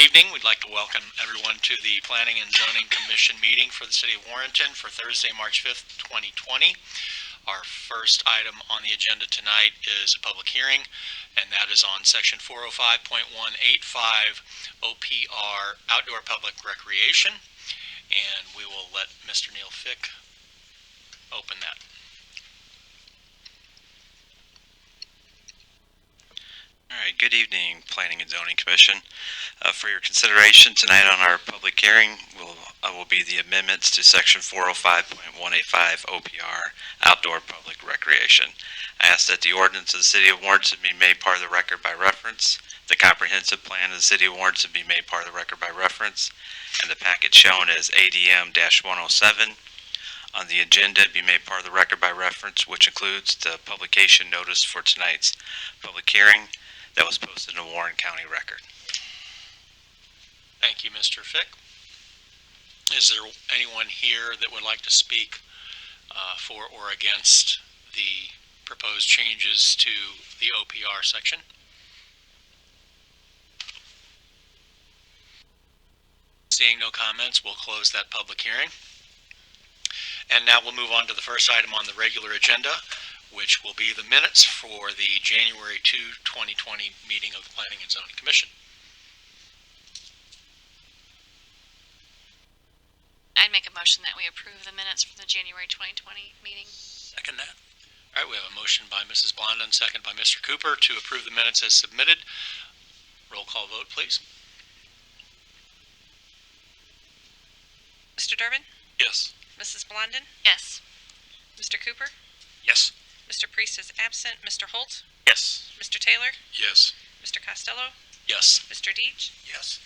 evening. We'd like to welcome everyone to the Planning and Zoning Commission meeting for the City of Warrenton for Thursday, March 5th, 2020. Our first item on the agenda tonight is a public hearing, and that is on Section 405.185 OPR, Outdoor Public Recreation, and we will let Mr. Neil Fick open that. All right, good evening, Planning and Zoning Commission. For your consideration tonight on our public hearing will be the amendments to Section 405.185 OPR, Outdoor Public Recreation. I ask that the ordinance of the City of Warrenton be made part of the record by reference, the comprehensive plan of the City of Warrenton be made part of the record by reference, and the packet shown as ADM-107 on the agenda be made part of the record by reference, which includes the publication notice for tonight's public hearing that was posted in the Warren County Record. Thank you, Mr. Fick. Is there anyone here that would like to speak for or against the proposed changes to the OPR section? Seeing no comments, we'll close that public hearing. And now we'll move on to the first item on the regular agenda, which will be the minutes for the January 2, 2020 meeting of the Planning and Zoning Commission. I'd make a motion that we approve the minutes for the January 2020 meeting. Second that. All right, we have a motion by Mrs. Blondin, second by Mr. Cooper to approve the minutes as submitted. Roll call vote, please. Mr. Durbin? Yes. Mrs. Blondin? Yes. Mr. Cooper? Yes. Mr. Priest is absent. Mr. Holt? Yes. Mr. Taylor? Yes. Mr. Costello? Yes. Mr. Deach? Yes.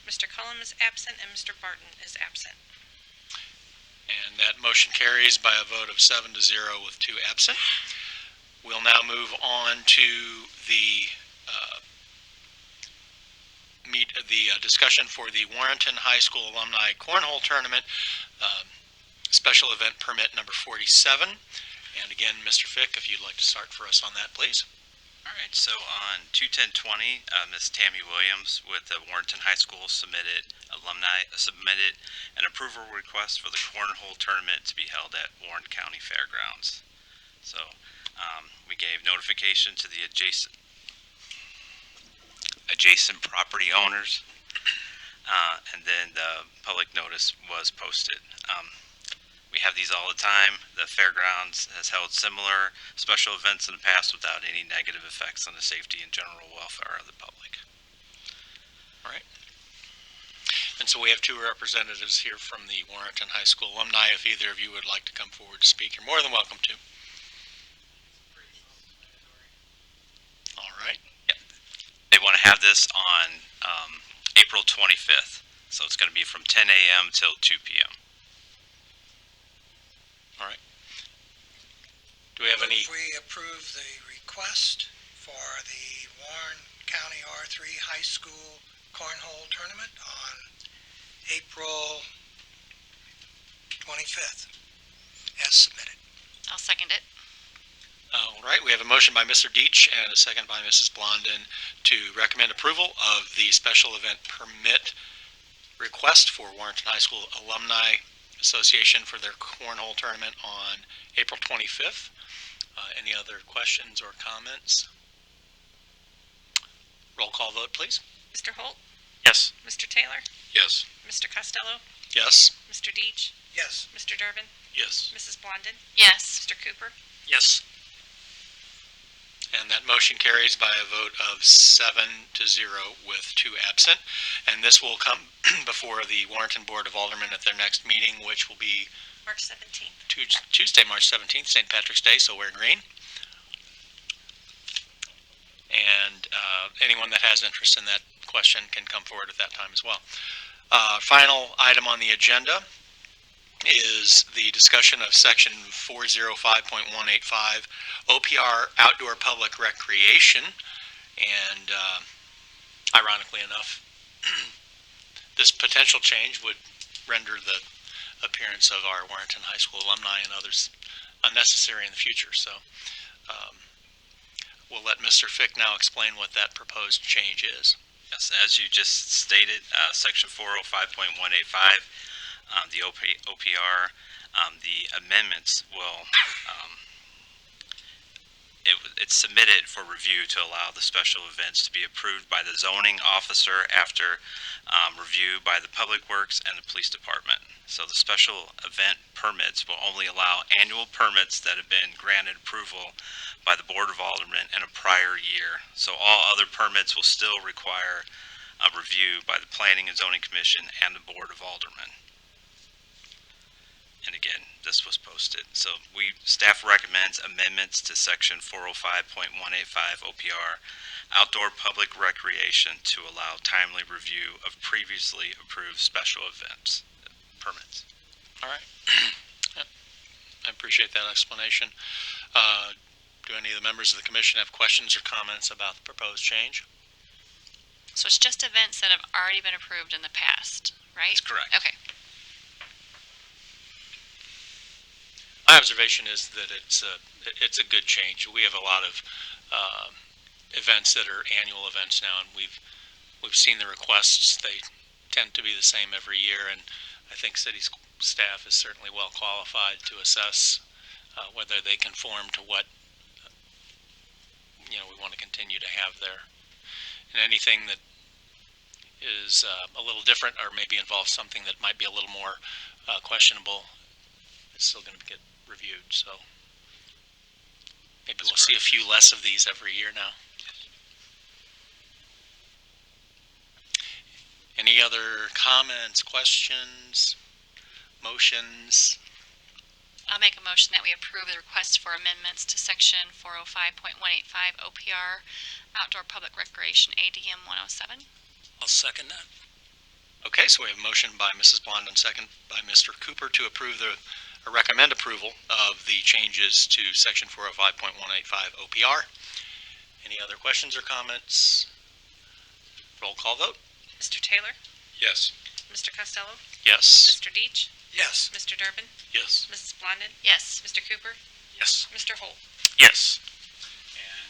Mr. Cullum is absent, and Mr. Barton is absent. And that motion carries by a vote of 7-0 with 2 absent. We'll now move on to the discussion for the Warrenton High School Alumni Cornhole Tournament, special event permit number 47. And again, Mr. Fick, if you'd like to start for us on that, please. All right, so on 2/10/20, Ms. Tammy Williams with the Warrenton High School submitted an approval request for the cornhole tournament to be held at Warren County Fairgrounds. So we gave notification to the adjacent property owners, and then the public notice was posted. We have these all the time. The fairgrounds has held similar special events in the past without any negative effects on the safety and general welfare of the public. All right. And so we have 2 representatives here from the Warrenton High School alumni. If either of you would like to come forward to speak, you're more than welcome to. All right. Yep. They want to have this on April 25th. So it's going to be from 10 a.m. till 2 p.m. All right. Do we have any? If we approve the request for the Warren County R3 High School Cornhole Tournament on April 25th, as submitted. I'll second it. All right, we have a motion by Mr. Deach and a second by Mrs. Blondin to recommend approval of the special event permit request for Warrenton High School Alumni Association for their cornhole tournament on April 25th. Any other questions or comments? Roll call vote, please. Mr. Holt? Yes. Mr. Taylor? Yes. Mr. Costello? Yes. Mr. Deach? Yes. Mr. Durbin? Yes. Mrs. Blondin? Yes. Mr. Cooper? Yes. And that motion carries by a vote of 7-0 with 2 absent. And this will come before the Warrenton Board of Aldermen at their next meeting, which will be March 17th. Tuesday, March 17th, St. Patrick's Day, so wear green. And anyone that has interest in that question can come forward at that time as well. Final item on the agenda is the discussion of Section 405.185 OPR, Outdoor Public Recreation. And ironically enough, this potential change would render the appearance of our Warrenton High School alumni and others unnecessary in the future. So we'll let Mr. Fick now explain what that proposed change is. Yes, as you just stated, section 405.185, the OPR, the amendments will, it's submitted for review to allow the special events to be approved by the zoning officer after review by the Public Works and the Police Department. So the special event permits will only allow annual permits that have been granted approval by the Board of Aldermen in a prior year. So all other permits will still require a review by the Planning and Zoning Commission and the Board of Aldermen. And again, this was posted. So staff recommends amendments to section 405.185 OPR, outdoor public recreation, to allow timely review of previously approved special events permits. All right. I appreciate that explanation. Do any of the members of the commission have questions or comments about the proposed change? So it's just events that have already been approved in the past, right? That's correct. Okay. My observation is that it's a good change. We have a lot of events that are annual events now, and we've seen the requests. They tend to be the same every year, and I think city staff is certainly well qualified to assess whether they conform to what we want to continue to have there. And anything that is a little different or maybe involves something that might be a little more questionable is still going to get reviewed. So maybe we'll see a few less of these every year now. Any other comments, questions, motions? I'll make a motion that we approve the request for amendments to section 405.185 OPR, outdoor public recreation, ADM 107. I'll second that. Okay, so we have a motion by Mrs. Blondin, second by Mr. Cooper to approve or recommend approval of the changes to section 405.185 OPR. Any other questions or comments? Roll call vote. Mr. Taylor? Yes. Mr. Costello? Yes. Mr. Deitch? Yes. Mr. Durbin? Yes. Mrs. Blondin? Yes. Mr. Cooper? Yes. Mr. Holt? Yes.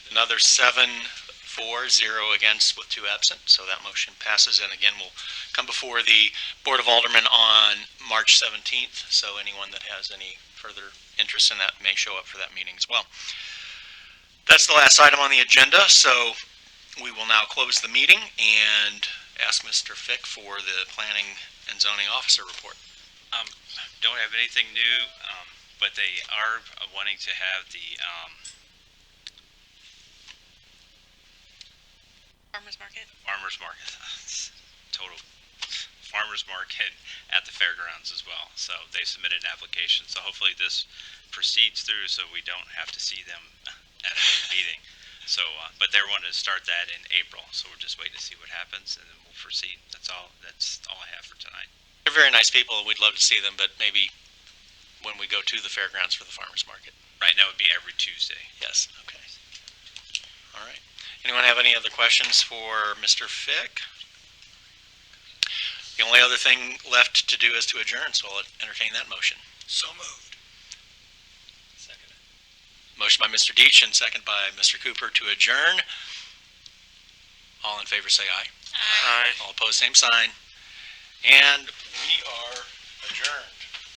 And another 7-4-0 against with 2 absent, so that motion passes. And again, we'll come before the Board of Aldermen on March 17th, so anyone that has any further interest in that may show up for that meeting as well. That's the last item on the agenda, so we will now close the meeting and ask Mr. Fick for the Planning and Zoning Officer report. Don't have anything new, but they are wanting to have the Farmers Market? farmers market, total farmers market at the fairgrounds as well. So they submitted an application. So hopefully this proceeds through, so we don't have to see them at a meeting. So, but they're wanting to start that in April. So we're just waiting to see what happens, and then we'll proceed. That's all I have for tonight. They're very nice people, and we'd love to see them, but maybe when we go to the fairgrounds for the farmers market. Right now it would be every Tuesday. Yes, okay. All right. Anyone have any other questions for Mr. Fick? The only other thing left to do is to adjourn, so I'll entertain that motion. So moved. Second. Motion by Mr. Deitch and second by Mr. Cooper to adjourn. All in favor say aye. Aye. All opposed, same sign. And